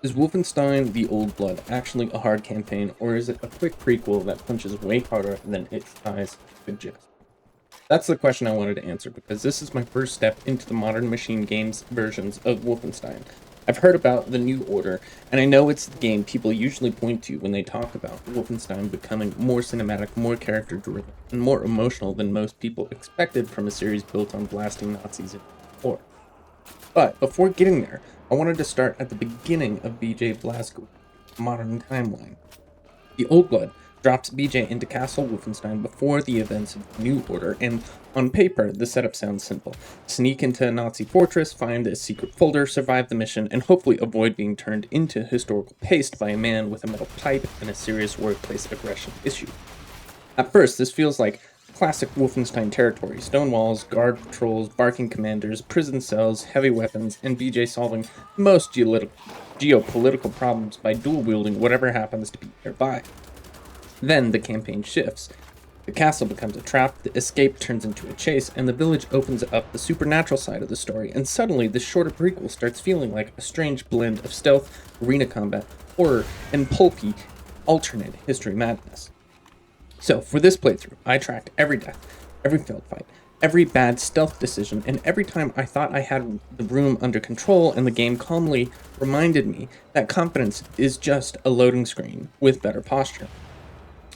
Is Wolfenstein The Old Blood actually a hard campaign, or is it a quick prequel that punches way harder than its size suggests? That's the question I wanted to answer, because this is my first step into the modern MachineGames versions of Wolfenstein. I've heard about the New Order, and I know it's the game people usually point to when they talk about Wolfenstein becoming more cinematic, more character-driven, and more emotional than most people expected from a series built on blasting Nazis in war. But before getting there, I wanted to start at the beginning of BJ Blazkowicz's modern timeline. The Old Blood drops BJ into Castle Wolfenstein before the events of the New Order, and on paper, the setup sounds simple. Sneak into a Nazi fortress, find a secret folder, survive the mission, and hopefully avoid being turned into historical paste by a man with a metal pipe and a serious workplace aggression issue. At first, this feels like classic Wolfenstein territory: stone walls, guard patrols, barking commanders, prison cells, heavy weapons, and BJ solving most geopolitical problems by dual-wielding whatever happens to be nearby. Then the campaign shifts. The castle becomes a trap, the escape turns into a chase, and the village opens up the supernatural side of the story, and suddenly this shorter prequel starts feeling like a strange blend of stealth, arena combat, horror, and pulpy, alternate history madness. So, for this playthrough, I tracked every death, every failed fight, every bad stealth decision, and every time I thought I had the room under control and the game calmly reminded me that confidence is just a loading screen with better posture.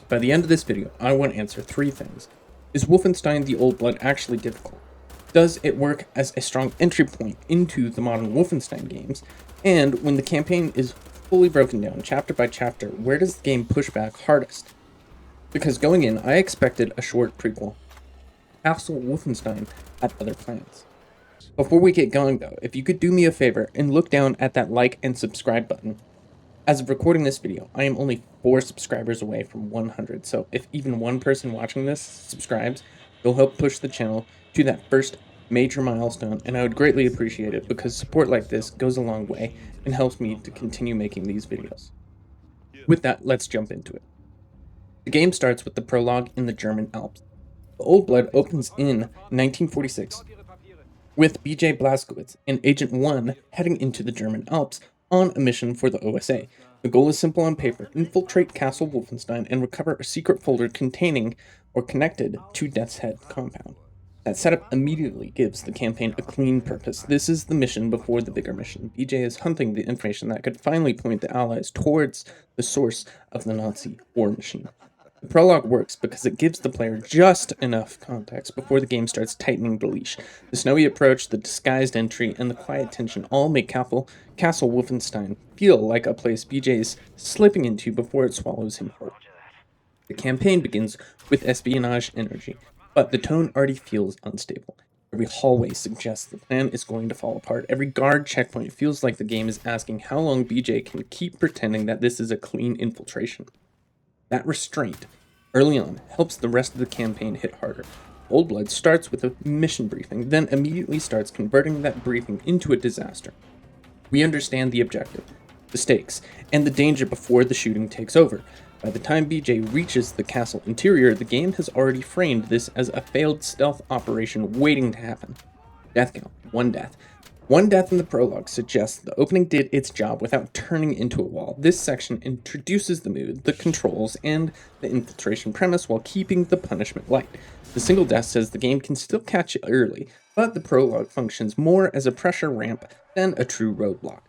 By the end of this video, I want to answer three things. Is Wolfenstein The Old Blood actually difficult? Does it work as a strong entry point into the modern Wolfenstein games? And when the campaign is fully broken down chapter by chapter, where does the game push back hardest? Because going in, I expected a short prequel. Castle Wolfenstein had other plans. Before we get going though, if you could do me a favor and look down at that like and subscribe button. As of recording this video, I am only 4 subscribers away from 100, so if even one person watching this subscribes, it'll help push the channel to that first major milestone, and I would greatly appreciate it because support like this goes a long way and helps me to continue making these videos. With that, let's jump into it. The game starts with the prologue in the German Alps. The Old Blood opens in 1946 with BJ Blazkowicz and Agent 1 heading into the German Alps on a mission for the OSA. The goal is simple on paper: infiltrate Castle Wolfenstein and recover a secret folder containing or connected to Deathshead compound. That setup immediately gives the campaign a clean purpose. This is the mission before the bigger mission. BJ is hunting the information that could finally point the Allies towards the source of the Nazi war machine. The prologue works because it gives the player just enough context before the game starts tightening the leash. The snowy approach, the disguised entry, and the quiet tension all make Castle Wolfenstein feel like a place BJ is slipping into before it swallows him whole. The campaign begins with espionage energy, but the tone already feels unstable. Every hallway suggests the plan is going to fall apart. Every guard checkpoint feels like the game is asking how long BJ can keep pretending that this is a clean infiltration. That restraint, early on, helps the rest of the campaign hit harder. Old Blood starts with a mission briefing, then immediately starts converting that briefing into a disaster. We understand the objective, the stakes, and the danger before the shooting takes over. By the time BJ reaches the castle interior, the game has already framed this as a failed stealth operation waiting to happen. Death count, 1 death. 1 death in the prologue suggests the opening did its job without turning into a wall. This section introduces the mood, the controls, and the infiltration premise while keeping the punishment light. The single death says the game can still catch it early, but the prologue functions more as a pressure ramp than a true roadblock.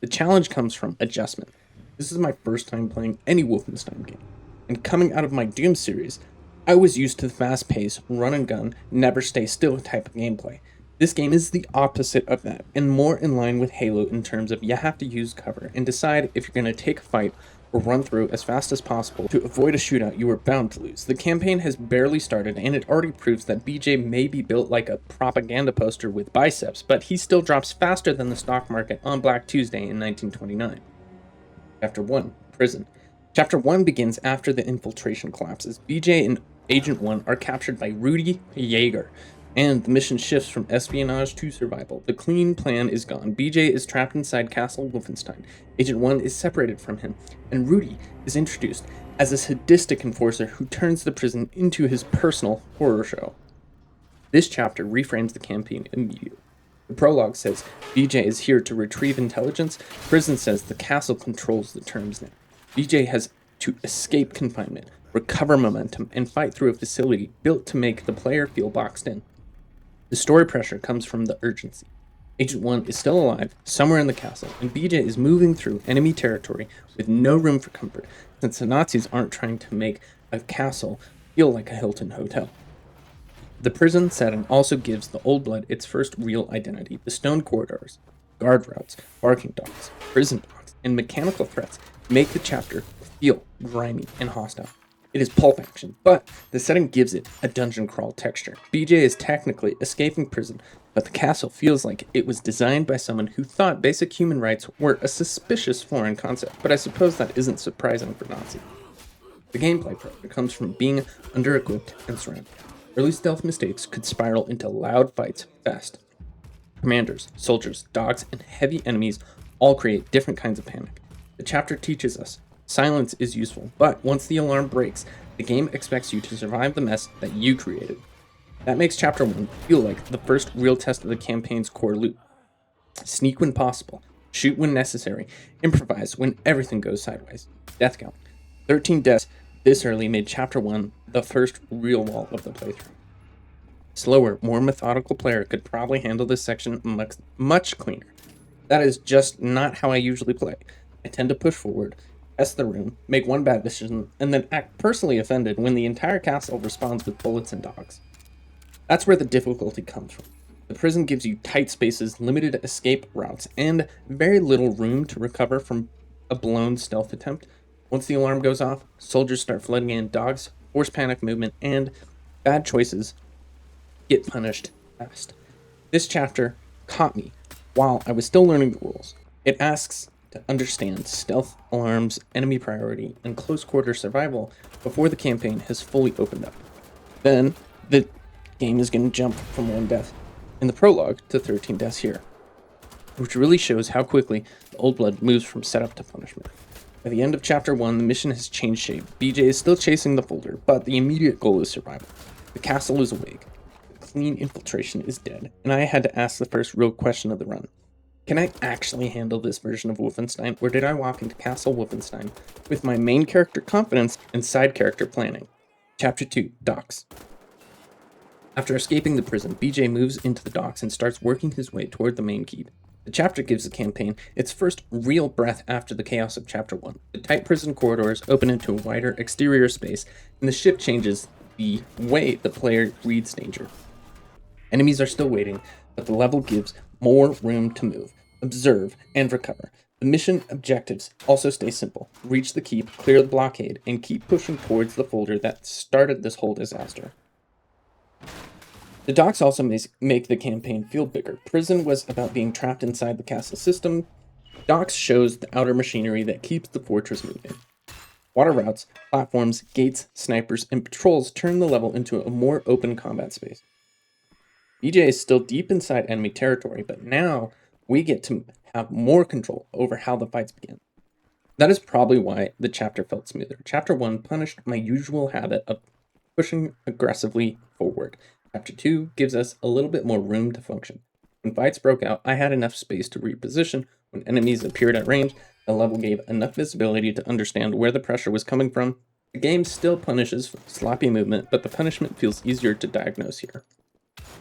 The challenge comes from adjustment. This is my first time playing any Wolfenstein game, and coming out of my Doom series, I was used to the fast-paced, run-and-gun, never-stay-still type of gameplay. This game is the opposite of that, and more in line with Halo in terms of you have to use cover and decide if you're going to take a fight or run through as fast as possible to avoid a shootout you are bound to lose. The campaign has barely started, and it already proves that BJ may be built like a propaganda poster with biceps, but he still drops faster than the stock market on Black Tuesday in 1929. Chapter 1, Prison. Chapter 1 begins after the infiltration collapses. BJ and Agent 1 are captured by Rudy Jaeger, and the mission shifts from espionage to survival. The clean plan is gone. BJ is trapped inside Castle Wolfenstein. Agent 1 is separated from him, and Rudy is introduced as a sadistic enforcer who turns the prison into his personal horror show. This chapter reframes the campaign immediately. The prologue says BJ is here to retrieve intelligence. Prison says the castle controls the terms now. BJ has to escape confinement, recover momentum, and fight through a facility built to make the player feel boxed in. The story pressure comes from the urgency. Agent 1 is still alive, somewhere in the castle, and BJ is moving through enemy territory with no room for comfort, since the Nazis aren't trying to make a castle feel like a Hilton hotel. The prison setting also gives the Old Blood its first real identity. The stone corridors, guard routes, barking dogs, prison dogs, and mechanical threats make the chapter feel grimy and hostile. It is pulp action, but the setting gives it a dungeon crawl texture. BJ is technically escaping prison, but the castle feels like it was designed by someone who thought basic human rights were a suspicious foreign concept, but I suppose that isn't surprising for Nazis. The gameplay pressure comes from being under-equipped and surrounded. Early stealth mistakes could spiral into loud fights fast. Commanders, soldiers, dogs, and heavy enemies all create different kinds of panic. The chapter teaches us silence is useful, but once the alarm breaks, the game expects you to survive the mess that you created. That makes Chapter 1 feel like the first real test of the campaign's core loop. Sneak when possible, shoot when necessary, improvise when everything goes sideways. Death count. 13 deaths this early made Chapter 1 the first real wall of the playthrough. Slower, more methodical player could probably handle this section much cleaner. That is just not how I usually play. I tend to push forward, test the room, make one bad decision, and then act personally offended when the entire castle responds with bullets and dogs. That's where the difficulty comes from. The prison gives you tight spaces, limited escape routes, and very little room to recover from a blown stealth attempt. Once the alarm goes off, soldiers start flooding in, dogs force panic movement, and bad choices get punished fast. This chapter caught me while I was still learning the rules. It asks to understand stealth, alarms, enemy priority, and close quarter survival before the campaign has fully opened up. Then, the game is going to jump from 1 death in the prologue to 13 deaths here, which really shows how quickly the Old Blood moves from setup to punishment. By the end of Chapter 1, the mission has changed shape. BJ is still chasing the folder, but the immediate goal is survival. The castle is awake. The clean infiltration is dead, and I had to ask the first real question of the run. Can I actually handle this version of Wolfenstein, or did I walk into Castle Wolfenstein with my main character confidence and side character planning? Chapter 2, Docks. After escaping the prison, BJ moves into the docks and starts working his way toward the main keep. The chapter gives the campaign its first real breath after the chaos of Chapter 1. The tight prison corridors open into a wider exterior space, and the ship changes the way the player reads danger. Enemies are still waiting, but the level gives more room to move, observe, and recover. The mission objectives also stay simple. Reach the keep, clear the blockade, and keep pushing towards the folder that started this whole disaster. The docks also make the campaign feel bigger. Prison was about being trapped inside the castle system. Docks shows the outer machinery that keeps the fortress moving. Water routes, platforms, gates, snipers, and patrols turn the level into a more open combat space. BJ is still deep inside enemy territory, but now we get to have more control over how the fights begin. That is probably why the chapter felt smoother. Chapter 1 punished my usual habit of pushing aggressively forward. Chapter 2 gives us a little bit more room to function. When fights broke out, I had enough space to reposition. When enemies appeared at range, the level gave enough visibility to understand where the pressure was coming from. The game still punishes for sloppy movement, but the punishment feels easier to diagnose here.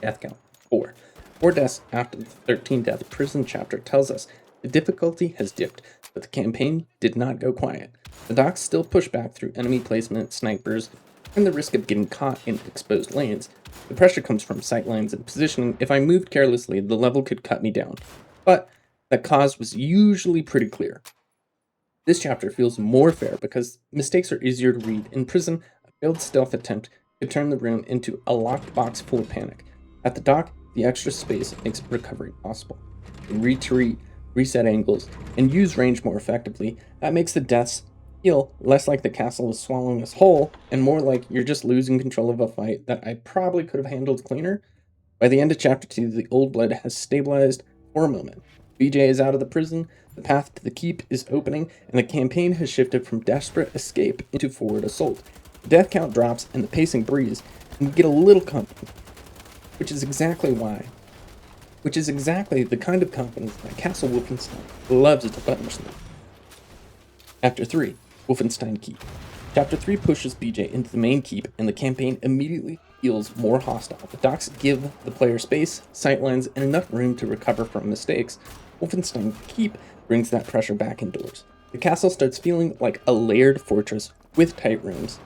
Death count, 4. 4 deaths after the 13th death prison chapter tells us the difficulty has dipped, but the campaign did not go quiet. The docks still push back through enemy placement, snipers, and the risk of getting caught in exposed lanes. The pressure comes from sightlines and positioning. If I moved carelessly, the level could cut me down, but the cause was usually pretty clear. This chapter feels more fair because mistakes are easier to read. In prison, a failed stealth attempt could turn the room into a locked box full of panic. At the dock, the extra space makes recovery possible. You retreat, reset angles, and use range more effectively. That makes the deaths feel less like the castle is swallowing us whole, and more like you're just losing control of a fight that I probably could have handled cleaner. By the end of Chapter 2, the Old Blood has stabilized for a moment. BJ is out of the prison, the path to the keep is opening, and the campaign has shifted from desperate escape into forward assault. The death count drops and the pacing breathes, and we get a little comfort, which is exactly why which is exactly the kind of confidence that Castle Wolfenstein loves to punish them. Chapter 3, Wolfenstein Keep. Chapter 3 pushes BJ into the main keep, and the campaign immediately feels more hostile. The docks give the player space, sightlines, and enough room to recover from mistakes. Wolfenstein Keep brings that pressure back indoors. The castle starts feeling like a layered fortress with tight rooms,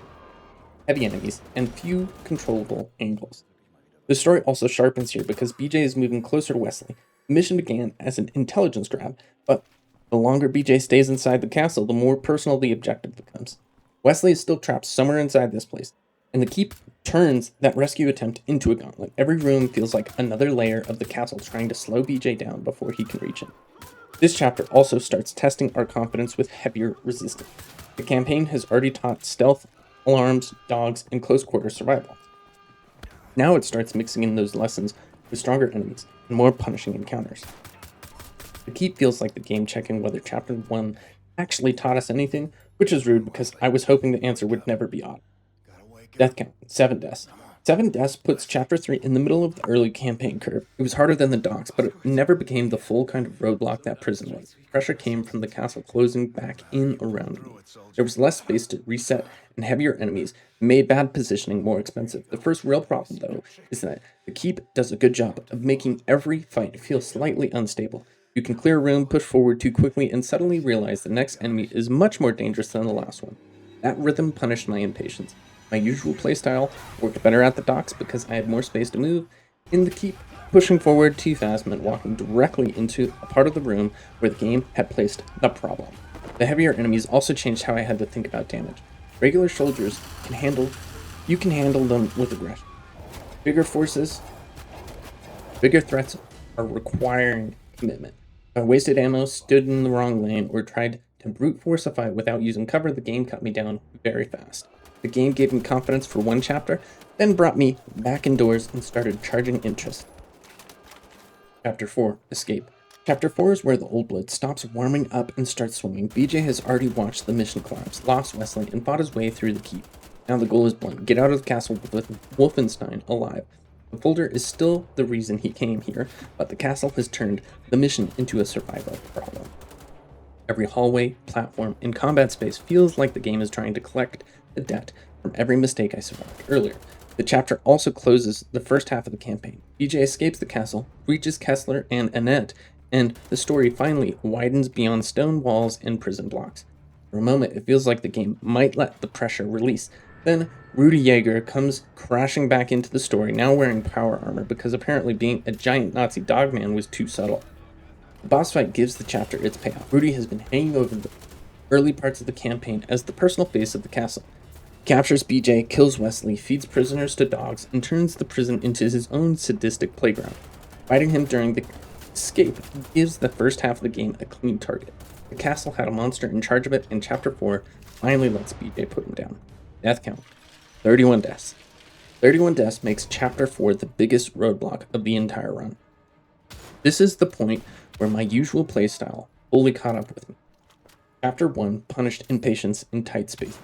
heavy enemies, and few controllable angles. The story also sharpens here because BJ is moving closer to Wesley. The mission began as an intelligence grab, but the longer BJ stays inside the castle, the more personal the objective becomes. Wesley is still trapped somewhere inside this place, and the keep turns that rescue attempt into a gauntlet. Every room feels like another layer of the castle trying to slow BJ down before he can reach it. This chapter also starts testing our confidence with heavier resistance. The campaign has already taught stealth, alarms, dogs, and close quarter survival. Now it starts mixing in those lessons with stronger enemies and more punishing encounters. The keep feels like the game checking whether Chapter 1 actually taught us anything, which is rude because I was hoping the answer would never be odd. Death count, 7 deaths. 7 deaths puts Chapter 3 in the middle of the early campaign curve. It was harder than the docks, but it never became the full kind of roadblock that prison was. Pressure came from the castle closing back in around me. There was less space to reset, and heavier enemies made bad positioning more expensive. The first real problem, though, is that the keep does a good job of making every fight feel slightly unstable. You can clear a room, push forward too quickly, and suddenly realize the next enemy is much more dangerous than the last one. That rhythm punished my impatience. My usual playstyle worked better at the docks because I had more space to move. In the keep, pushing forward too fast meant walking directly into a part of the room where the game had placed the problem. The heavier enemies also changed how I had to think about damage. Regular soldiers you can handle them with aggression. Bigger threats are requiring commitment. If I wasted ammo, stood in the wrong lane, or tried to brute force a fight without using cover, the game cut me down very fast. The game gave me confidence for one chapter, then brought me back indoors and started charging interest. Chapter 4, Escape. Chapter 4 is where the old blood stops warming up and starts swinging. BJ has already watched the mission collapse, lost Wesley, and fought his way through the keep. Now the goal is blunt: get out of the castle with Wolfenstein alive. The folder is still the reason he came here, but the castle has turned the mission into a survival problem. Every hallway, platform, and combat space feels like the game is trying to collect the debt from every mistake I survived earlier. The chapter also closes the first half of the campaign. BJ escapes the castle, reaches Kessler and Annette, and the story finally widens beyond stone walls and prison blocks. For a moment, it feels like the game might let the pressure release. Then, Rudy Yeager comes crashing back into the story, now wearing power armor because apparently being a giant Nazi dogman was too subtle. The boss fight gives the chapter its payoff. Rudy has been hanging over the early parts of the campaign as the personal face of the castle. He captures BJ, kills Wesley, feeds prisoners to dogs, and turns the prison into his own sadistic playground. Fighting him during the escape gives the first half of the game a clean target. The castle had a monster in charge of it, and Chapter 4 finally lets BJ put him down. Death count, 31 deaths. 31 deaths makes Chapter 4 the biggest roadblock of the entire run. This is the point where my usual playstyle fully caught up with me. Chapter 1 punished impatience in tight spaces.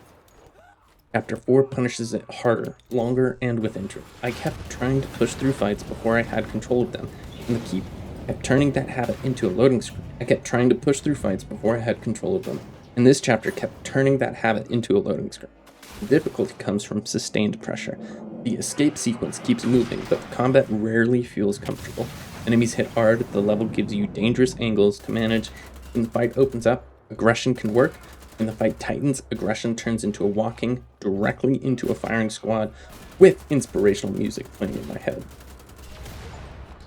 Chapter 4 punishes it harder, longer, and with interest. I kept trying to push through fights before I had control of them, and the keep kept turning that habit into a loading screen. I kept trying to push through fights before I had control of them, and this chapter kept turning that habit into a loading screen. The difficulty comes from sustained pressure. The escape sequence keeps moving, but the combat rarely feels comfortable. Enemies hit hard, the level gives you dangerous angles to manage. When the fight opens up, aggression can work. When the fight tightens, aggression turns into a walking directly into a firing squad with inspirational music playing in my head.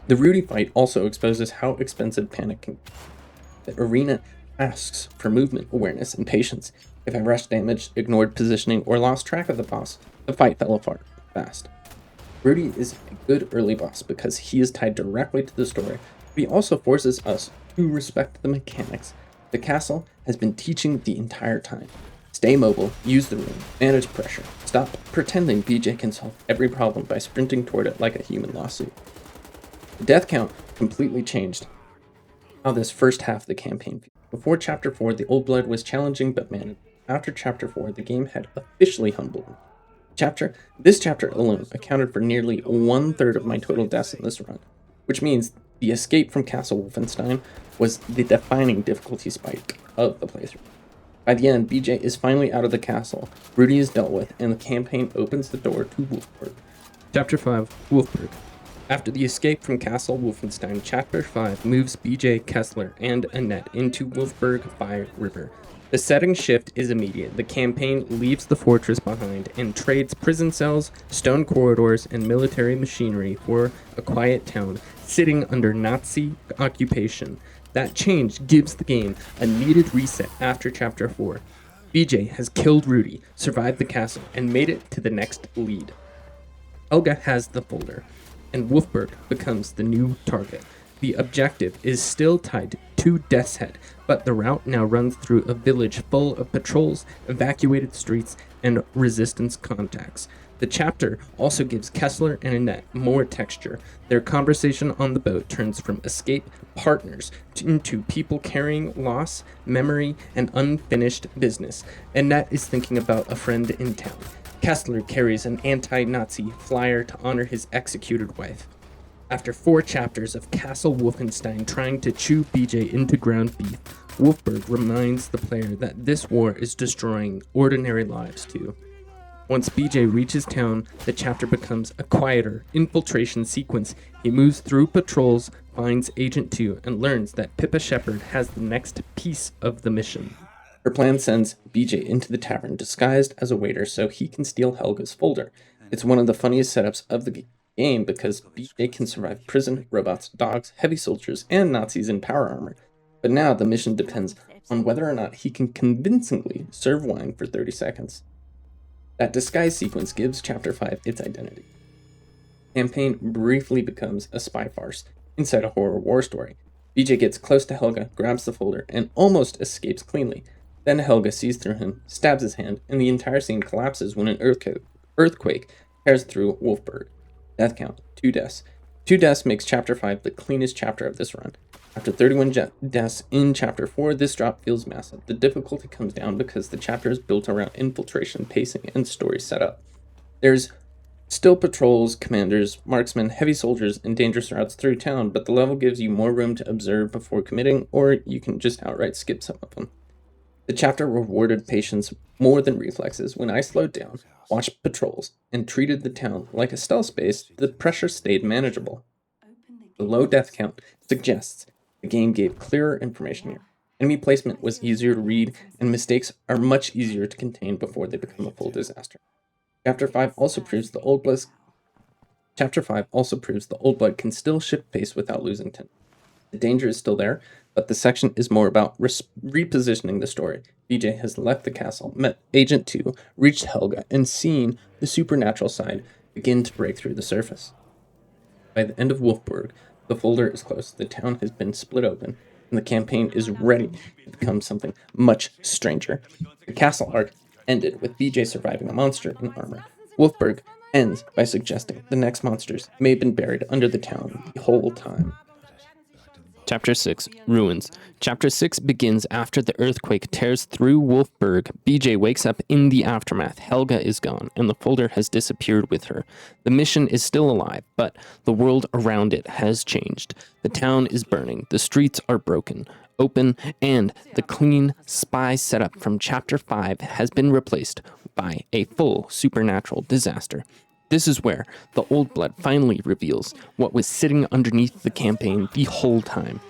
The Rudy fight also exposes how expensive panic can be. The arena asks for movement, awareness, and patience. If I rushed damage, ignored positioning, or lost track of the boss, the fight fell apart fast. Rudy is a good early boss because he is tied directly to the story, but he also forces us to respect the mechanics. The castle has been teaching the entire time. Stay mobile, use the room, manage pressure. Stop pretending BJ can solve every problem by sprinting toward it like a human lawsuit. The death count completely changed how this first half of the campaign feels. Before Chapter 4, the old blood was challenging but manageable. After Chapter 4, the game had officially humbled me. This chapter alone accounted for nearly 1/3 of my total deaths in this run, which means The escape from Castle Wolfenstein was the defining difficulty spike of the playthrough. By the end, BJ is finally out of the castle, Rudy is dealt with, and the campaign opens the door to Wulfburg. Chapter 5, Wulfburg. After the escape from Castle Wolfenstein, Chapter 5 moves BJ, Kessler, and Annette into Wulfburg by river. The setting shift is immediate. The campaign leaves the fortress behind and trades prison cells, stone corridors, and military machinery for a quiet town sitting under Nazi occupation. That change gives the game a needed reset after Chapter 4. BJ has killed Rudy, survived the castle, and made it to the next lead. Helga has the folder, and Wulfburg becomes the new target. The objective is still tied to Deathshead, but the route now runs through a village full of patrols, evacuated streets, and resistance contacts. The chapter also gives Kessler and Annette more texture. Their conversation on the boat turns from escape partners into people carrying loss, memory, and unfinished business. Annette is thinking about a friend in town. Kessler carries an anti-Nazi flyer to honor his executed wife. After 4 chapters of Castle Wolfenstein trying to chew BJ into ground beef, Wulfburg reminds the player that this war is destroying ordinary lives too. Once BJ reaches town, the chapter becomes a quieter infiltration sequence. He moves through patrols, finds Agent 2, and learns that Pippa Shepard has the next piece of the mission. Her plan sends BJ into the tavern disguised as a waiter so he can steal Helga's folder. It's one of the funniest setups of the game because BJ can survive prison, robots, dogs, heavy soldiers, and Nazis in power armor. But now the mission depends on whether or not he can convincingly serve wine for 30 seconds. That disguise sequence gives Chapter 5 its identity. The campaign briefly becomes a spy farce inside a horror war story. BJ gets close to Helga, grabs the folder, and almost escapes cleanly. Then Helga sees through him, stabs his hand, and the entire scene collapses when an earthquake tears through Wulfburg. Death count, 2 deaths. 2 deaths makes Chapter 5 the cleanest chapter of this run. After 31 deaths in Chapter 4, this drop feels massive. The difficulty comes down because the chapter is built around infiltration, pacing, and story setup. There's still patrols, commanders, marksmen, heavy soldiers, and dangerous routes through town, but the level gives you more room to observe before committing, or you can just outright skip some of them. The chapter rewarded patience more than reflexes. When I slowed down, watched patrols, and treated the town like a stealth space, the pressure stayed manageable. The low death count suggests the game gave clearer information here. Enemy placement was easier to read, and mistakes are much easier to contain before they become a full disaster. Chapter 5 also proves the old blood can still shift pace without losing tempo. The danger is still there, but the section is more about repositioning the story. BJ has left the castle, met Agent 2, reached Helga, and seen the supernatural side begin to break through the surface. By the end of Wulfburg, the folder is close, the town has been split open, and the campaign is ready to become something much stranger. The castle arc ended with BJ surviving a monster in armor. Wulfburg ends by suggesting the next monsters may have been buried under the town the whole time. Chapter 6, Ruins. Chapter 6 begins after the earthquake tears through Wulfburg. BJ wakes up in the aftermath. Helga is gone, and the folder has disappeared with her. The mission is still alive, but the world around it has changed. The town is burning, the streets are broken, open, and the clean spy setup from Chapter 5 has been replaced by a full supernatural disaster. This is where the old blood finally reveals what was sitting underneath the campaign the whole time.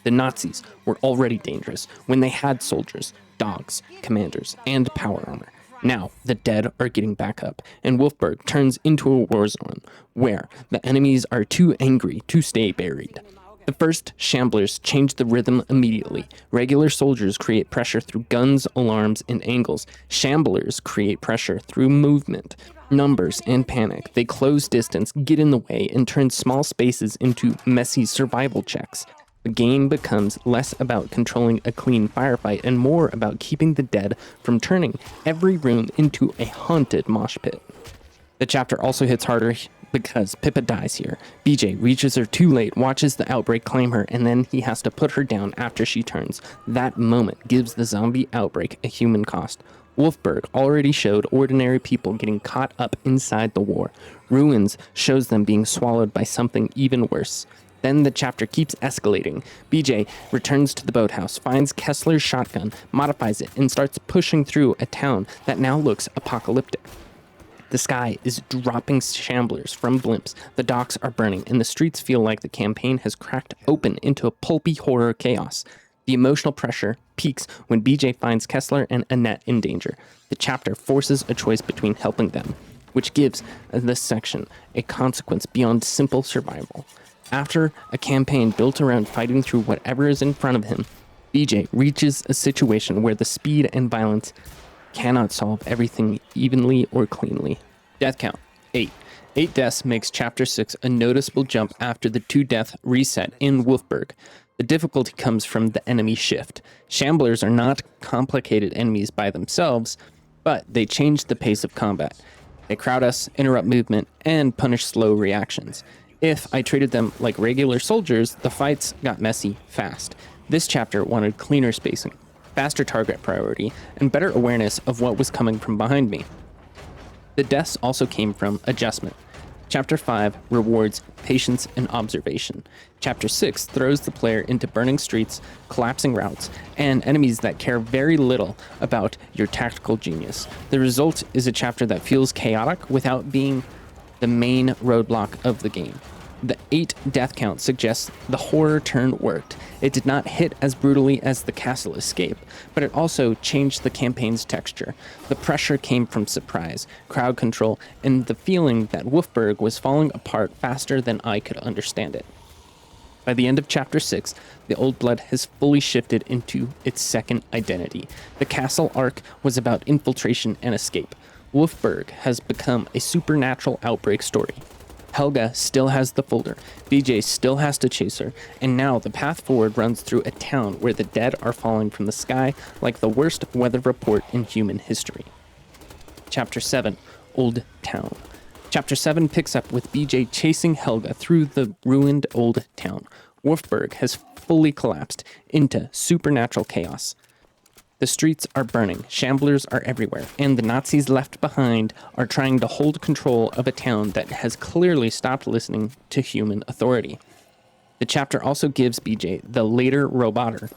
The Nazis were already dangerous when they had soldiers, dogs, commanders, and power armor. Now, the dead are getting back up, and Wulfburg turns into a war zone where the enemies are too angry to stay buried. The first shamblers change the rhythm immediately. Regular soldiers create pressure through guns, alarms, and angles. Shamblers create pressure through movement, numbers, and panic. They close distance, get in the way, and turn small spaces into messy survival checks. The game becomes less about controlling a clean firefight and more about keeping the dead from turning every room into a haunted mosh pit. The chapter also hits harder because Pippa dies here. BJ reaches her too late, watches the outbreak claim her, and then he has to put her down after she turns. That moment gives the zombie outbreak a human cost. Wulfburg already showed ordinary people getting caught up inside the war. Ruins shows them being swallowed by something even worse. Then the chapter keeps escalating. BJ returns to the boathouse, finds Kessler's shotgun, modifies it, and starts pushing through a town that now looks apocalyptic. The sky is dropping shamblers from blimps, the docks are burning, and the streets feel like the campaign has cracked open into a pulpy horror chaos. The emotional pressure peaks when BJ finds Kessler and Annette in danger. The chapter forces a choice between helping them, which gives this section a consequence beyond simple survival. After a campaign built around fighting through whatever is in front of him, BJ reaches a situation where the speed and violence cannot solve everything evenly or cleanly. Death count, 8. 8 deaths makes Chapter 6 a noticeable jump after the 2-death reset in Wulfburg. The difficulty comes from the enemy shift. Shamblers are not complicated enemies by themselves, but they change the pace of combat. They crowd us, interrupt movement, and punish slow reactions. If I treated them like regular soldiers, the fights got messy fast. This chapter wanted cleaner spacing, faster target priority, and better awareness of what was coming from behind me. The deaths also came from adjustment. Chapter 5 rewards patience and observation. Chapter 6 throws the player into burning streets, collapsing routes, and enemies that care very little about your tactical genius. The result is a chapter that feels chaotic without being the main roadblock of the game. The 8 death count suggests the horror turn worked. It did not hit as brutally as the castle escape, but it also changed the campaign's texture. The pressure came from surprise, crowd control, and the feeling that Wulfburg was falling apart faster than I could understand it. By the end of Chapter 6, the Old Blood has fully shifted into its second identity. The castle arc was about infiltration and escape. Wulfburg has become a supernatural outbreak story. Helga still has the folder, BJ still has to chase her, and now the path forward runs through a town where the dead are falling from the sky like the worst weather report in human history. Chapter 7, Old Town. Chapter 7 picks up with BJ chasing Helga through the ruined old town. Wulfburg has fully collapsed into supernatural chaos. The streets are burning, shamblers are everywhere, and the Nazis left behind are trying to hold control of a town that has clearly stopped listening to human authority. The chapter also gives BJ the later Roboter,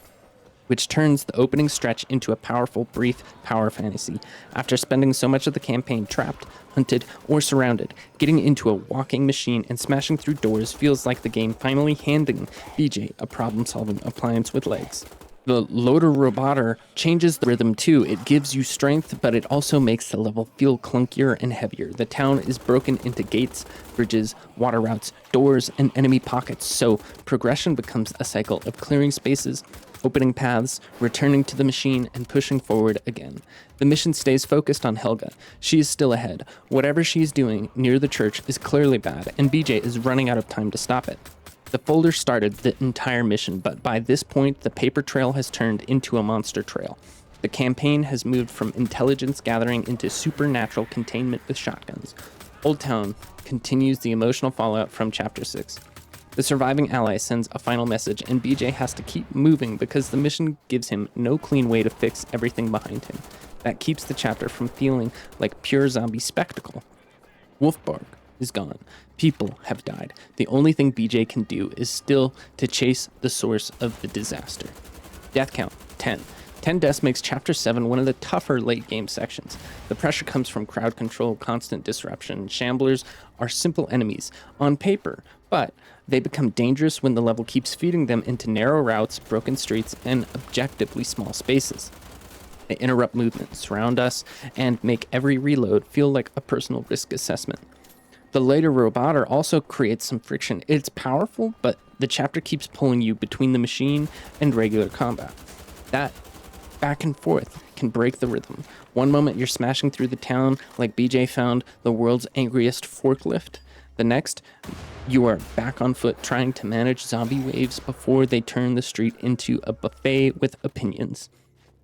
which turns the opening stretch into a powerful, brief power fantasy. After spending so much of the campaign trapped, hunted, or surrounded, getting into a walking machine and smashing through doors feels like the game finally handing BJ a problem-solving appliance with legs. The Loader Roboter changes the rhythm too. It gives you strength, but it also makes the level feel clunkier and heavier. The town is broken into gates, bridges, water routes, doors, and enemy pockets, so progression becomes a cycle of clearing spaces, opening paths, returning to the machine, and pushing forward again. The mission stays focused on Helga. She is still ahead. Whatever she's doing near the church is clearly bad, and BJ is running out of time to stop it. The folder started the entire mission, but by this point, the paper trail has turned into a monster trail. The campaign has moved from intelligence gathering into supernatural containment with shotguns. Old Town continues the emotional fallout from Chapter 6. The surviving ally sends a final message, and BJ has to keep moving because the mission gives him no clean way to fix everything behind him. That keeps the chapter from feeling like pure zombie spectacle. Wulfburg is gone. People have died. The only thing BJ can do is still to chase the source of the disaster. Death count, 10. 10 deaths makes Chapter 7 one of the tougher late-game sections. The pressure comes from crowd control, constant disruption. Shamblers are simple enemies on paper, but they become dangerous when the level keeps feeding them into narrow routes, broken streets, and objectively small spaces. They interrupt movement, surround us, and make every reload feel like a personal risk assessment. The later Roboter also creates some friction. It's powerful, but the chapter keeps pulling you between the machine and regular combat. That back and forth can break the rhythm. One moment you're smashing through the town like BJ found the world's angriest forklift. The next, you are back on foot trying to manage zombie waves before they turn the street into a buffet with opinions.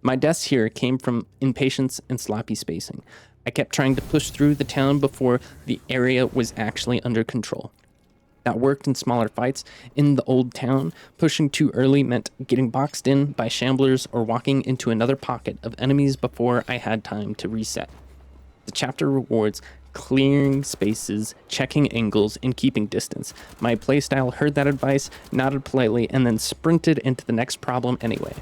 My deaths here came from impatience and sloppy spacing. I kept trying to push through the town before the area was actually under control. That worked in smaller fights in the old town. Pushing too early meant getting boxed in by shamblers or walking into another pocket of enemies before I had time to reset. The chapter rewards clearing spaces, checking angles, and keeping distance. My playstyle heard that advice, nodded politely, and then sprinted into the next problem anyway.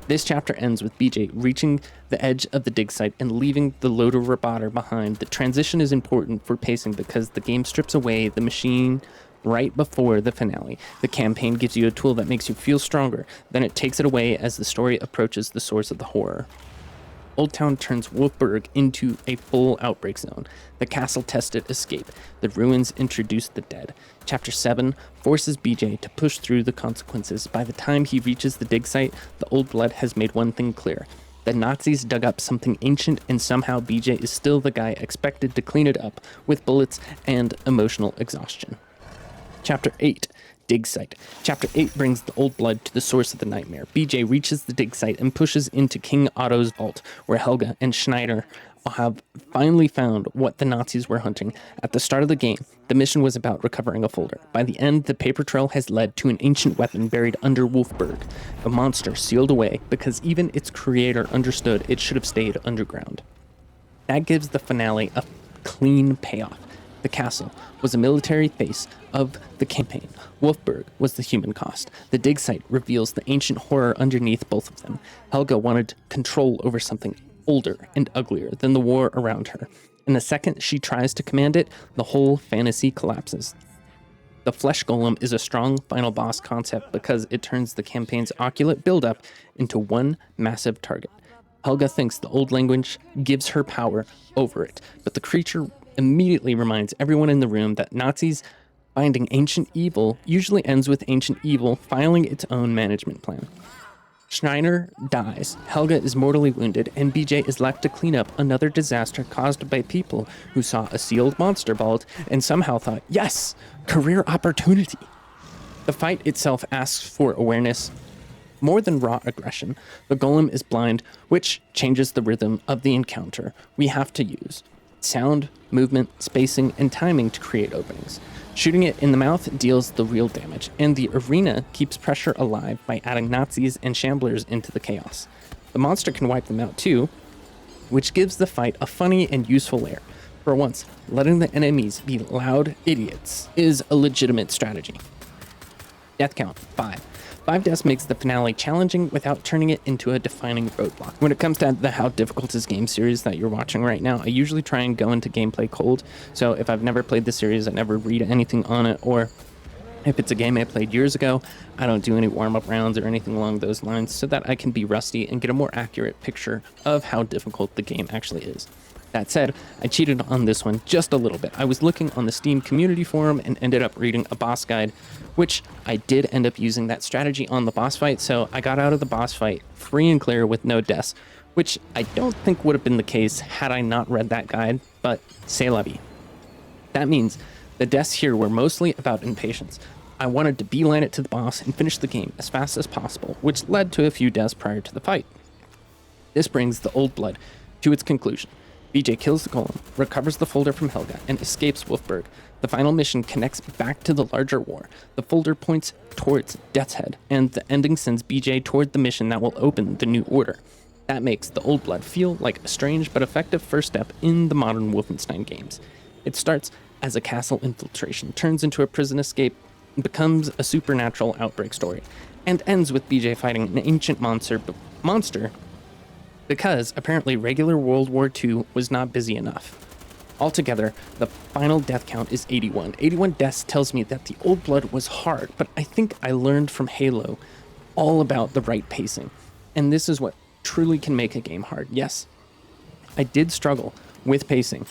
This chapter ends with BJ reaching the edge of the dig site and leaving the loader roboter behind. The transition is important for pacing because the game strips away the machine right before the finale. The campaign gives you a tool that makes you feel stronger, then it takes it away as the story approaches the source of the horror. Old Town turns Wulfburg into a full outbreak zone. The castle-tested escape. The ruins introduce the dead. Chapter 7 forces BJ to push through the consequences. By the time he reaches the dig site, the Old Blood has made one thing clear. The Nazis dug up something ancient, and somehow BJ is still the guy expected to clean it up with bullets and emotional exhaustion. Chapter 8. Dig site. Chapter 8 brings the Old Blood to the source of the nightmare. BJ reaches the dig site and pushes into King Otto's vault, where Helga and Schneider have finally found what the Nazis were hunting. At the start of the game, the mission was about recovering a folder. By the end, the paper trail has led to an ancient weapon buried under Wulfburg, a monster sealed away because even its creator understood it should have stayed underground. That gives the finale a clean payoff. The castle was a military face of the campaign. Wulfburg was the human cost. The dig site reveals the ancient horror underneath both of them. Helga wanted control over something older and uglier than the war around her. And the second she tries to command it, the whole fantasy collapses. The flesh golem is a strong final boss concept because it turns the campaign's oculate buildup into one massive target. Helga thinks the old language gives her power over it, but the creature immediately reminds everyone in the room that Nazis finding ancient evil usually ends with ancient evil filing its own management plan. Schneider dies, Helga is mortally wounded, and BJ is left to clean up another disaster caused by people who saw a sealed monster vault and somehow thought, yes, career opportunity. The fight itself asks for awareness more than raw aggression. The golem is blind, which changes the rhythm of the encounter. We have to use sound, movement, spacing, and timing to create openings. Shooting it in the mouth deals the real damage, and the arena keeps pressure alive by adding Nazis and shamblers into the chaos. The monster can wipe them out too, which gives the fight a funny and useful layer. For once, letting the enemies be loud idiots is a legitimate strategy. Death count, 5. 5 deaths makes the finale challenging without turning it into a defining roadblock. When it comes to the How Difficult Is Game series that you're watching right now, I usually try and go into gameplay cold. So if I've never played the series, I never read anything on it, or if it's a game I played years ago, I don't do any warm-up rounds or anything along those lines so that I can be rusty and get a more accurate picture of how difficult the game actually is. That said, I cheated on this one just a little bit. I was looking on the Steam community forum and ended up reading a boss guide, which I did end up using that strategy on the boss fight, so I got out of the boss fight free and clear with no deaths, which I don't think would have been the case had I not read that guide, but c'est la vie. That means the deaths here were mostly about impatience. I wanted to beeline it to the boss and finish the game as fast as possible, which led to a few deaths prior to the fight. This brings the Old Blood to its conclusion. BJ kills the golem, recovers the folder from Helga, and escapes Wulfburg. The final mission connects back to the larger war. The folder points towards Deathshead, and the ending sends BJ toward the mission that will open the new order. That makes the Old Blood feel like a strange but effective first step in the modern Wolfenstein games. It starts as a castle infiltration, turns into a prison escape, and becomes a supernatural outbreak story, and ends with BJ fighting an ancient monster because apparently regular World War II was not busy enough. Altogether, the final death count is 81. 81 deaths tells me that the Old Blood was hard, but I think I learned from Halo all about the right pacing, and this is what truly can make a game hard. Yes, I did struggle with pacing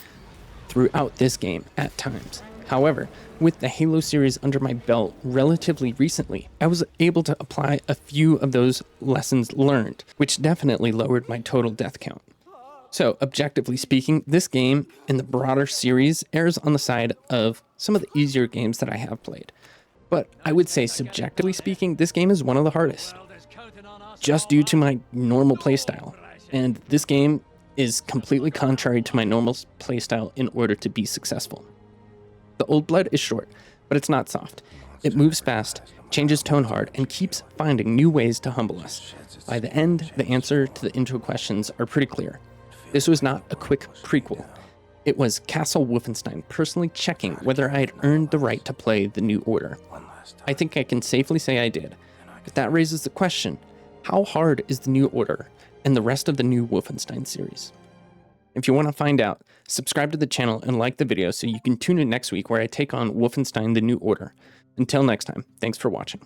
throughout this game at times. However, with the Halo series under my belt relatively recently, I was able to apply a few of those lessons learned, which definitely lowered my total death count. So, objectively speaking, this game in the broader series errs on the side of some of the easier games that I have played. But I would say, subjectively speaking, this game is one of the hardest, just due to my normal playstyle. And this game is completely contrary to my normal playstyle in order to be successful. The Old Blood is short, but it's not soft. It moves fast, changes tone hard, and keeps finding new ways to humble us. By the end, the answer to the intro questions are pretty clear. This was not a quick prequel. It was Castle Wolfenstein personally checking whether I had earned the right to play the New Order. I think I can safely say I did, but that raises the question, how hard is the New Order and the rest of the new Wolfenstein series? If you want to find out, subscribe to the channel and like the video so you can tune in next week where I take on Wolfenstein the New Order. Until next time, thanks for watching.